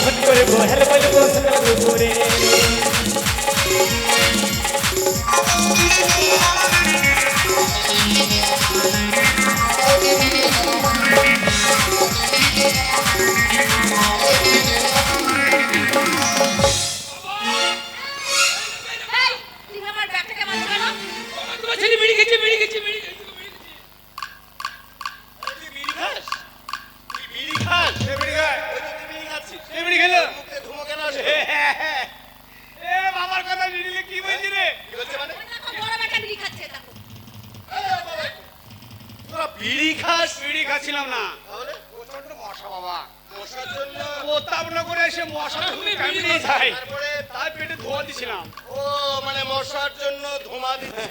Phone করে হেলে বলবো সকাল দুপুরে বিড়ি খাস? বিড়ি খাচ্ছিলাম না, প্রচন্ড মশা বাবা। মশার জন্য প্রতাপনগরে এসে মশা কামড়িয়ে যায়, তাই পেটে ধোয়া দিছিলাম। ও মানে মশার জন্য ধোঁয়া দিচ্ছে।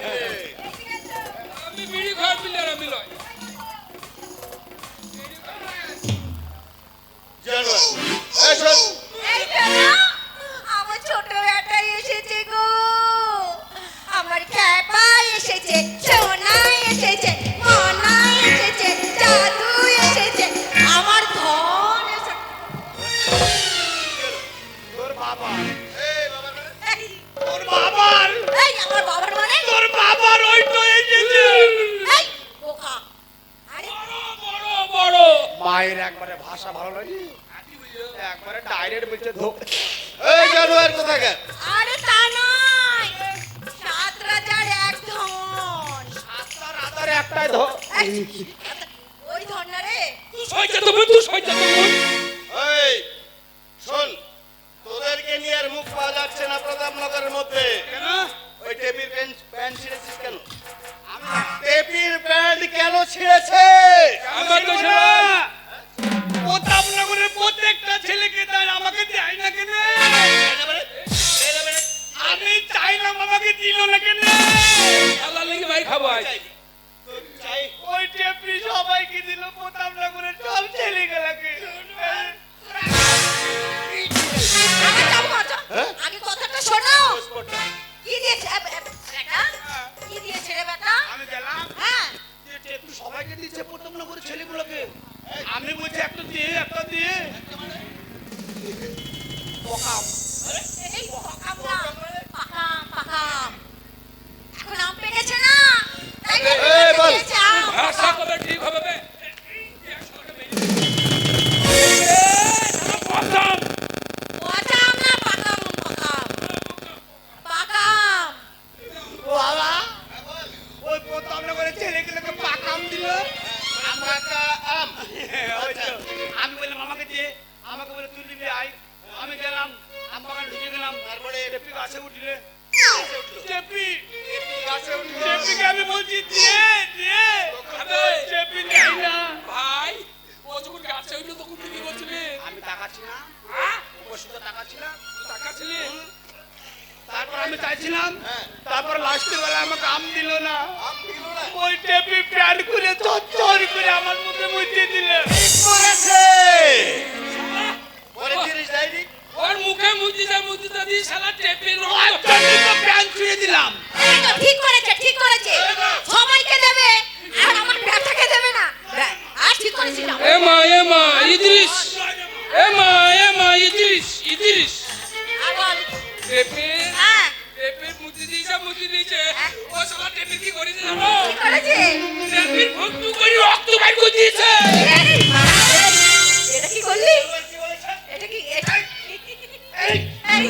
আমি বিড়ি খাওয়ার বিলে আর আমি লয় জানো এসব আমার ছোট বেটা এসেছে গো, আমার খেপা এসেছে, সোনা এসেছে, মনা এসেছে, জাদু এসেছে, আমার ধন এসেছে। তোর বাবা? এই, তোর বাবার? এই আমার বাবার মানে? তোর বাবার ওই তো এসেছে। এই বোকা, আরে বড় বড় মায়ের একবারে ভাষা ভালো লাগে, একবারে ডাইরেক্ট বলছে ধো। এই জানোয়ার কোথাকার? আরে তা নয়, 7 রাজার এক ধন। সাতটা রাতারে একটাই ধো। এই, ওই ধন না রে। তুই সইতে তো বন্ধু, সইতে তো বন্ধু। এই শোন, তোদেরকে নিয়ে আর মুখ পাওয়া যাচ্ছে না প্রতাপনগরের মধ্যে। কেন? ওই টেপির প্যান্ট ছিঁড়েছিস কেন? টেপির প্যান্ট কেন ছিঁড়েছে? আমার তো ছিল না। প্রতাপনগরের প্রত্যেকটা ছেলেকে দেয়, আমাকে দেয় না কেন? আমি চাইলাম, আমাকে দিল না কেন? আল্লাহ লেগে ভাই খাবো আজ। চাই ওই টেপি সবাইকে দিল, প্রতাপনগরের সব ছেলেগুলোকে। আগে যাও বাজা, হ্যাঁ? আগে কথাটা শোনো। স্পটটা। কি দিয়েছে বেটা? কি দিয়েছে রে বেটা? আমি গেলাম, হ্যাঁ, যে টেপি সবাইকে দিচ্ছে প্রতাপনগরের ছেলেগুলোকে। আমি বলছি একটা দিয়ে, একটা দিয়ে। বকাম। এই পকাম না, পাকাম পাকাম। এখন আম পেকেছে না, তাই তো এই বল। দিয়েছে আম। ভাষা কবে ঠিক হবে বে? পচা আম না, পাকাম পাকাম। পাকাম। ও বাবা, ওই প্রতাপনগরের ছেলেগুলোকে পাকাম দিল। পাকা আম। ওই তো। আমি বললাম আমাকে দিয়ে, আমাকে বলে তুই নিবি আয়। আমি গেলাম, আম বাগান ঢুকে গেলাম, তারপরে টেপি গাছে উঠলে। টেপি গাছে উঠলো। টেপিকে আমি বলছি দিয়ে দিয়ে, টেপি দেয় না। ভাই, ও যখন গাছে উঠলো তখন তুই কি বলছিলি? আমি তাকাচ্ছি না, হ্যাঁ? উপস্থিত তাকাচ্ছিলাম। তাকাচ্ছিলি? তারপর আমি চাইছিলাম, হ্যাঁ। তারপর লাস্টের বেলা আমাকে আম দিল না। আম দিল না? ওই টেপি প্যান্ট করে চচ্চর করে আমার মুখে মুছে দিল। ঠিক করেছে। পরে জিনিস দেয়নি? ওর মুখে মুজিদা দিয়ে শালা টেপির প্যান্ট ছুঁয়ে দিলাম। এই তো ঠিক করেছে, ঠিক করেছে। সবাইকে দেবে আর আমার বেটাকে দেবে না। আর ঠিক করেছিলাম। এ মা ইদ্রিস, ইদ্রিস আর বল। টেপে হ্যাঁ, টেপে মুজি দিয়েছে। ও শালা টেপে কি করেছে জানো? ঠিক করেছে। টেপির ভক্তু করে রক্ত বাইর করে দিয়েছে। এটা কি করলি? এটা কি এই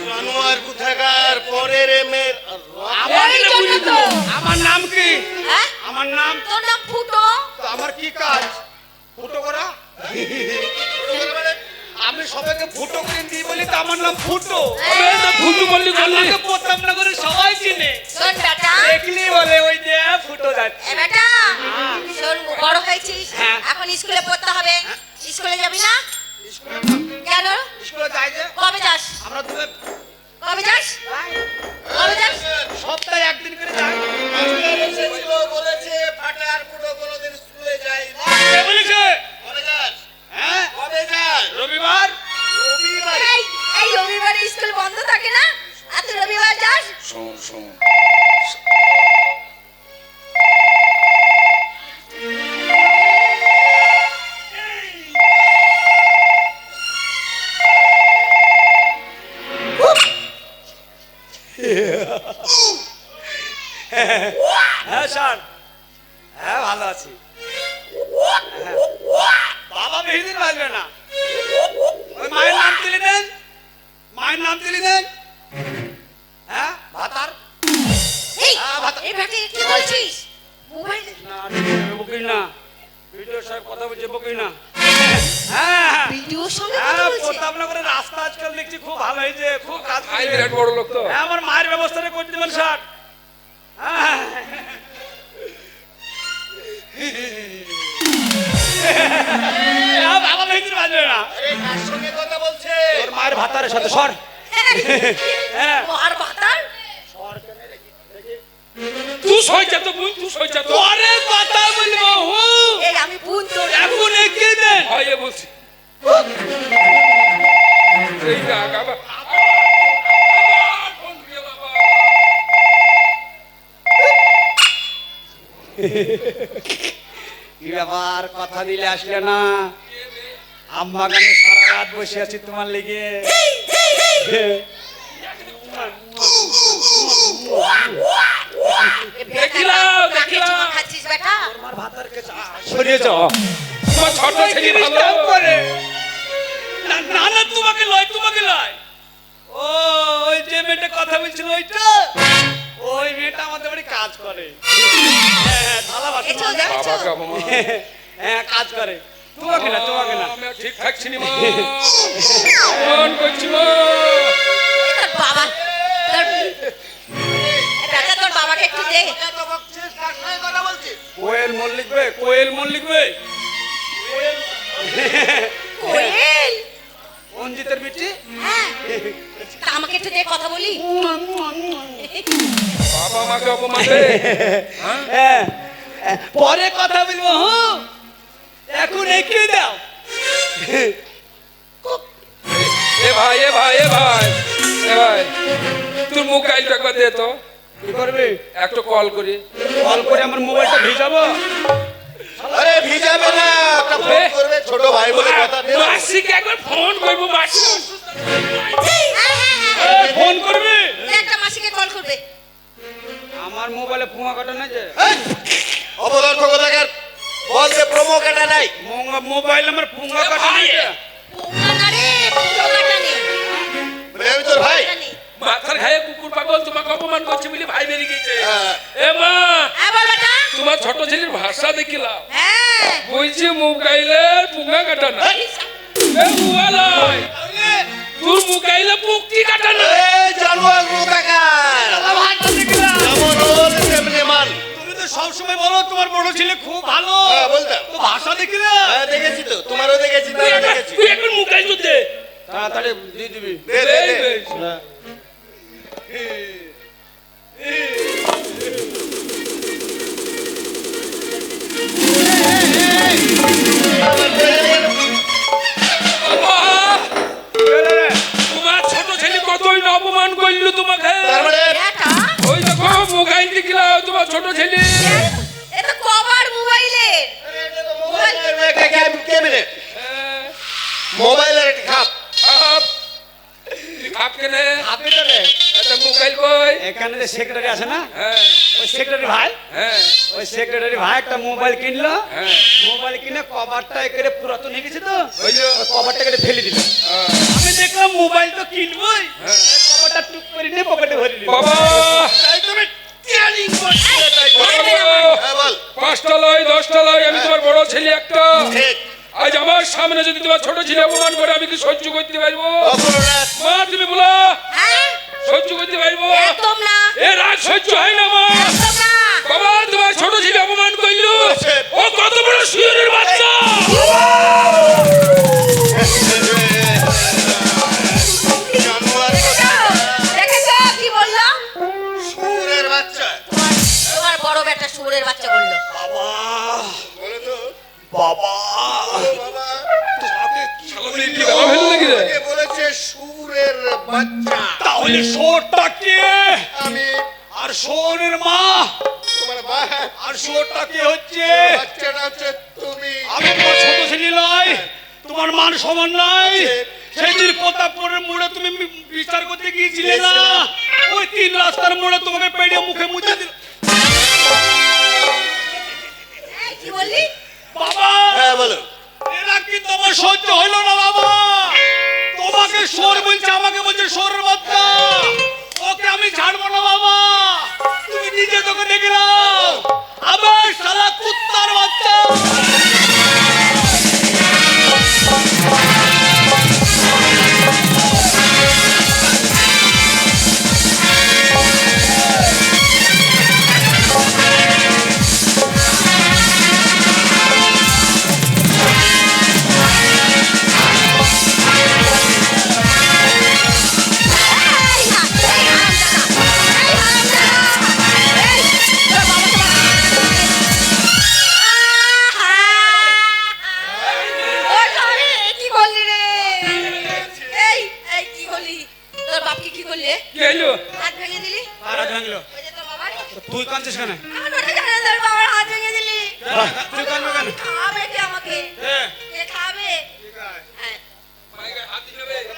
জানোয়ার কোথাকার? পরের এমের এই জন্য তো। আমার নাম কি? হ্যাঁ? আমার নাম তোর নাম ফুটো। তো আমার কি কাজ? ফুটো করা? আমি সবাইকে ফুটো করে দিই বলি তো আমার নাম ফুটো। এই তো ফুটু বললি বললি। আমাকে প্রতাপনগরে সবাই চিনে, শোন বেটা, দেখলি বলে ওই যে ফুটো যাচ্ছে। এ বেটা, শোন বড় হয়েছিস, হ্যাঁ। এখন স্কুলে পড়তে হবে। স্কুলে যাবি না? কেন? স্কুলে যাই যে কবে যাস? আমরা দুটো কবে যাস? কবে যাস? সপ্তাহে একদিন করে যাই। এসেছিল, বলেছে ফাটা আর ফুটো কোনোদিন স্কুলে যায় না। কে বলেছে? কবে যাস? হ্যাঁ, কবে যাস? রবিবার। রবিবার। এই রবিবারে স্কুল বন্ধ থাকে না? আর তুই রবিবার যাস? শোন হ্যাঁ স্যার, হ্যাঁ ভালো আছি। হ্যাঁ। বাবা বেশি দিন বাঁচবে না। ওই মায়ের নাম তুলে দেন, মায়ের নাম তুলে দেন। হ্যাঁ ভাতার এই ভাতা এই বেটা কি বলছিস মোবাইল না, বকি না, ভিডিও সাহেব কথা বলছে, বকি না। হ্যাঁ ভিডিওর সঙ্গে কথা হ্যাঁ, বলছিস প্রতাপনগরের রাস্তা আজকাল দেখছি খুব ভালো হয়েছে, খুব কাজ আই করছে। বিরাট বড় লোক তো। হ্যাঁ, আমার মায়ের ব্যবস্থাটা করে দেবেন স্যার। হ্যাঁ। বাবা ভেতরে বাজবে না, আরে কার সঙ্গে কথা বলছে? তোর মায়ের ভাতারের সাথে সর। হ্যাঁ আর বাতার তুই সই যা তো বোন, তুই সই যা তো। পরে কথা বলবো। এই আমি বোন তোর এখন এগিয়ে দেন। হয় এ বলছি। এই দেখ আবার ফোন দিয়ে বাবা। কি ব্যাপার, কথা দিলে আসলে না? আমবাগানে সারা রাত বসে আছি তোমার লেগে। দেখিলাম, দেখিলাম। খাচ্ছিস বেটা তোমার ভাতারকে সরিয়ে যাও। তোমার ছোট ছেলে ভালো। ডিস্টার্ব করে। না না না, তোমাকে লয়, তোমাকে লয়। ও ওই যে মেয়েটা কথা বলছিল ওইটা, ওই মেয়েটা আমাদের বাড়ি কাজ করে। হ্যাঁ থালা বাসন এসো মাজে। দেখছো বাবা বাবা হ্যাঁ কাজ করে। তোমাকে না, তোমাকে না। আমি ঠিক থাকছি না মা। ফোন করছি মা। তোর বাবা তোর বেটা তোর বাবাকে একটু দে এত বকছিস, কার সঙ্গে কথা বলছিস? কোয়েল মল্লিক বে, কোয়েল মল্লিক বে। কোয়েল অঞ্জিতের বিটি। হ্যাঁ তা আমাকে একটু দে কথা বলি বাবা মাকে অপমান দে। হ্যাঁ পরে কথা বলবো। হ্যাঁ এখন এগিয়ে দাও। এ ভাই, এ ভাই, এ ভাই, এ ভাই, তোর মোবাইলটা একবার দে তো, কি করবে? একটু কল করি। কল করে আমার মোবাইলটা ভিজাবো। আরে ভিজাবে না, একটা ফোন করবে, ছোট ভাই বলে কথা দে। মাসিকে একবার ফোন করবো, মাসি। ফোন করবে। একটা মাসিকে কল করবে আমার মোবাইলে পুঙা কাটা নাই যে। এই, অপদার্থ কোথাকার, বলতে প্রোমো কাটা নাই। মোবাইল আমার পুঙা কাটা নাই যে। পোকা না রে পোকা কাটা নেই বলে আমি তোর ভাই। কাটা নেই। মাথার ঘায়ে কুকুর পাগল তোমাকে অপমান করছে বলে ভাই বেরিয়ে গেছে। হ্যাঁ। এ মা, হ্যাঁ বল বেটা তোমার ছোট ছেলের ভাষা দেখিলাম, হ্যাঁ বলছে মোবাইলে পুঙ্গা কাটা না। এ মুয়ালয়, তোর মোবাইলে পুক্তি কাটা না। এই জানোয়ার কোথাকার, যেমন ওর তেমনি মান। তুমি তো সবসময় বলো তোমার বড় ছেলে খুব ভালো। হ্যাঁ, বলতাম। তো ভাষা দেখি না। হ্যাঁ, দেখেছি তো, তোমারও দেখেছি, তারও দেখেছি। তুই একবার মোবাইল তো দে। তাড়াতাড়ি দিয়ে দিবি। দে, দে, এই দে। বেশ। বাবা, তোমার ছোট ছেলে কতই না অপমান করলো তোমাকে। তার মানে বেটা ওই দেখো মোবাইল দেখিলাম তোমার ছোট ছেলে। এটা কভার মোবাইলে এটা তো মোবাইলের একটা ক্যাবিনেট, হ্যাঁ, মোবাইলের একটা খাপ। খাপ। তুই খাপ কেনে? আপনি তো রে। একটা মোবাইল কই? এখানে যে সেক্রেটারি আছে না, হ্যাঁ, ওই সেক্রেটারি ভাই, হ্যাঁ, ওই সেক্রেটারি ভাই একটা মোবাইল কিনলো। হ্যাঁ। মোবাইল কিনে কভারটা একেবারে পুরাতন হয়ে গেছে তো, বুঝলো? ওই কভারটা কেটে ফেলে দিল। হ্যাঁ, আমি দেখলাম মোবাইল তো কিনবই, হ্যাঁ। কভারটা টুক করে নিয়ে পকেটে ভরে দিল। বাবা, তাই তুমি ট্রেনিং করছিলে, তাই তো। বাবা, হ্যাঁ, বল। 5টা লয় 10টা লয়, আমি তোমার বড় ছেলে একটা। ঠিক। আজ আমার সামনে যদি তোমার ছোট ছেলে অপমান করে আমি কি সহ্য করতে পারবো? কখনো না। মা তুমি বলো, হ্যাঁ সহ্য করতে পারবো? একদম না এ রাগ সহ্য হয় না মা। একদম না বাবা, তোমার ছোট ছেলে অপমান করলো, ও কত বড় শুয়োরের বাচ্চা। জানোয়ার দেখেছো কি বললো শুয়োরের বাচ্চা। তোমার বড় বেটা শুয়োরের বাচ্চা বললো বাবা, বলো তো, বাবা, ও বাবা, শালা কি গালা ফেলে নাকি রে? কে বলেছে শুয়োরের বাচ্চা? তাহলে শোরটা কে? আমি আর শোরের মা তোমার মা, আর শোরটা কে হচ্ছে? বাচ্চাটা হচ্ছে তুমি। আমি তোমার ছোট ছেলে নয়, তোমার মান সমান নাই। সেদিন প্রতাপপুরের মোড়ে তুমি বিচার করতে গিয়েছিলে না, ওই 3 রাস্তার মোড়ে তোমাকে পেড়ে মুখে মুছে দিল। কি বললি? বাবা হ্যাঁ বলো। এরা কি তোমার সহ্য হইলো না বাবা? তোমাকে সোর বলছে, আমাকে বলছে সোরের বাচ্চা। ওকে আমি ছাড়বো না বাবা। তুমি নিজে তোকে দেখে নাও। আবার শালা কুত্তার বাচ্চা। এই হারামজাদা, এই হারামজাদা, এই, তোর বাবাকে বাঁচা। ও সরে, কি করলি রে? এই কি করলি? তোর বাপকে কি করলি? কি হইলো? হাত ভেঙে দিলি? আর আজ ভাঙলো। ওই যে তোর বাবার? তুই কাঁদছিস কেন? আমার ওটা জানে না, তোর বাবার হাত ভেঙে দিলি। তুই কাঁদবে কেন? খাবে কে আমাকে? হ্যাঁ, কে খাবে? হ্যাঁ,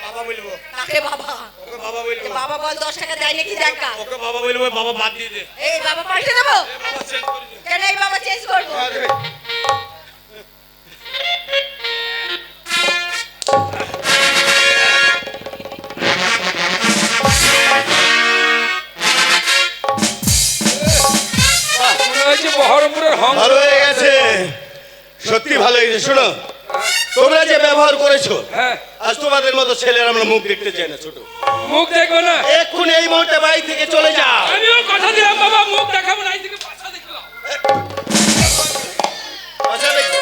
বাবা বলবো। কাকে বাবা? ওকে বাবা বলবো। বাবা বল 10 টাকা দেয় নাকি দেখা? ওকে বাবা বলবো, বাবা বাদ দিয়ে দে। এই বাবা পাল্টে দেবো? বাবা চেঞ্জ করে দে। কেন এই বাবা চেঞ্জ করবো? মনে হচ্ছে বহরমপুরের হং। ভালো হয়ে গেছে, সত্যি ভালো হয়ে গেছে। শোনো, তোমরা যে ব্যবহার করেছো, হ্যাঁ, আজ তোমাদের মতো ছেলের আমরা মুখ দেখতে চাই না। ছোট, মুখ দেখবো না। এক্ষুনি এই মুহূর্তে বাড়ি থেকে চলে যাও। আমিও কথা দিলাম বাবা, মুখ দেখাবো না, এই দিকে পাশা দেখলাম। আচ্ছা, দেখো,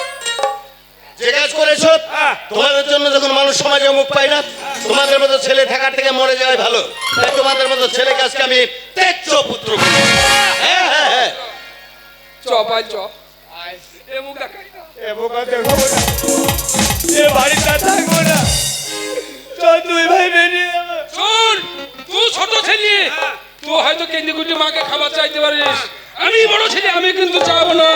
যে কাজ করেছো, তোমাদের জন্য যখন মানুষ সমাজে মুখ পায় না, তোমাদের মতো ছেলে থাকার থেকে মরে যাওয়াই ভালো। তাই তোমাদের মতো ছেলেকে আজকে আমি তেজ্য পুত্র বলি। হ্যাঁ হ্যাঁ হ্যাঁ, চ পাই চ। এ মুখ দেখাই না। এ বোকা দেখো না। এ বাড়িতে থাকবো না। চল তুই ভাই বেরিয়ে যাবো। শোন, তুই ছোট ছেলে, তুই হয়তো কেন্দ্রে কুটি মাকে খাবার চাইতে পারিস। আমি বড় ছেলে, আমি কিন্তু চাবো না।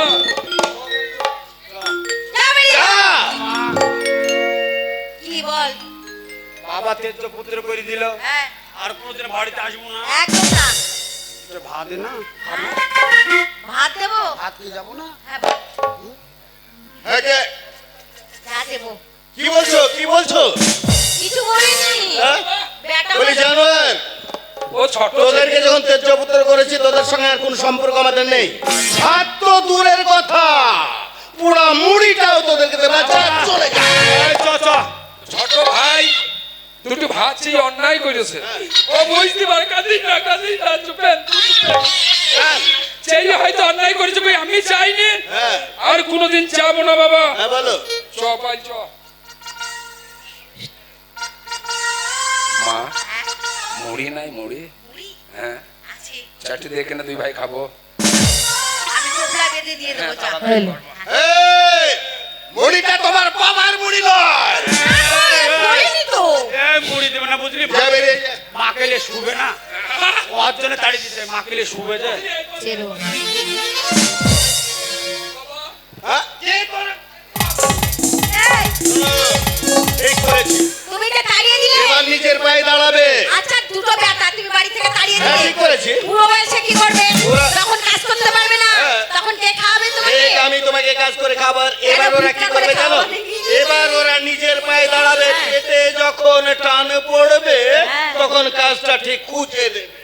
যা বেরিয়ে যা। যা। কি বল? বাবা তেজ্য পুত্র করে দিল। হ্যাঁ, আর কোনোদিন বাড়িতে আসবো না। একদম না। ভাত দে না। ভাত দেবো? ভাত খেয়ে যাবো না। হ্যাঁ, ভাত। হ্যাঁ, কে? যা দেবো। কি বলছো, কি বলছো? কিছু বলিনি। হ্যাঁ? বেটা বলি বলে- জানোয়ার, ও ছোট তোদেরকে যখন তেজ্য পুত্র করেছি, তোদের সঙ্গে আর কোনো সম্পর্ক আমাদের নেই। ভাত তো দূরের কথা, পুরা মুড়িটাও তোদেরকে দেবো না। যা, চলে যা। এই চ চ। ছোট ভাই দুটো ভাত চেয়ে অন্যায় করেছে। ও বুঝতে পারে, কাঁদিস না, কাঁদিস না, চুপেন। হ্যাঁ, সেই হয়তো অন্যায় করেছে, কই আমি চাইনি, হ্যাঁ, আর কোনোদিন চাবো না বাবা। হ্যাঁ, বলো। চ পাই চ। মা, হ্যাঁ, মুড়ি নাই মুড়ি? মুড়ি হ্যাঁ, আছে। চারটি দেখে না, দুই ভাই খাবো। আমি টোপলা বেঁধে দিয়ে দেবো, যা। এই, মুড়িটা তোমার বাবার মুড়ি নয়। বলিনি তো। এ মুড়ি দেবে না বুঝলি? যা, বেরিয়ে যা। মাকেলে শুবে না। ওর জন্য তাড়ি দিতে মাকেলে শুবে যে। চেরো। হ্যাঁ? এই, ঠিক করেছি। তুমি যে তাড়িয়ে দিলে। এবার নিজের পায়ে দাঁড়াবে। আচ্ছা, দুটো বেটা তুমি বাড়ি থেকে তাড়িয়ে হ্যাঁ, দিলে। ঠিক করেছি। বুড়ো বয়সে কি করবে? ওরা- যখন কাজ করতে পারবে না, হ্যাঁ। তখন কে খাওয়াবে তোমাকে? ঠিক, আমি তোমাকে কাজ করে খাবার। এবার ওরা কি করবে জানো? এবার ওরা নিজের পায়ে দাঁড়াবে। হ্যাঁ। পেটে যখন টান পড়বে, হ্যাঁ। তখন কাজটা ঠিক খুঁজে দেবে।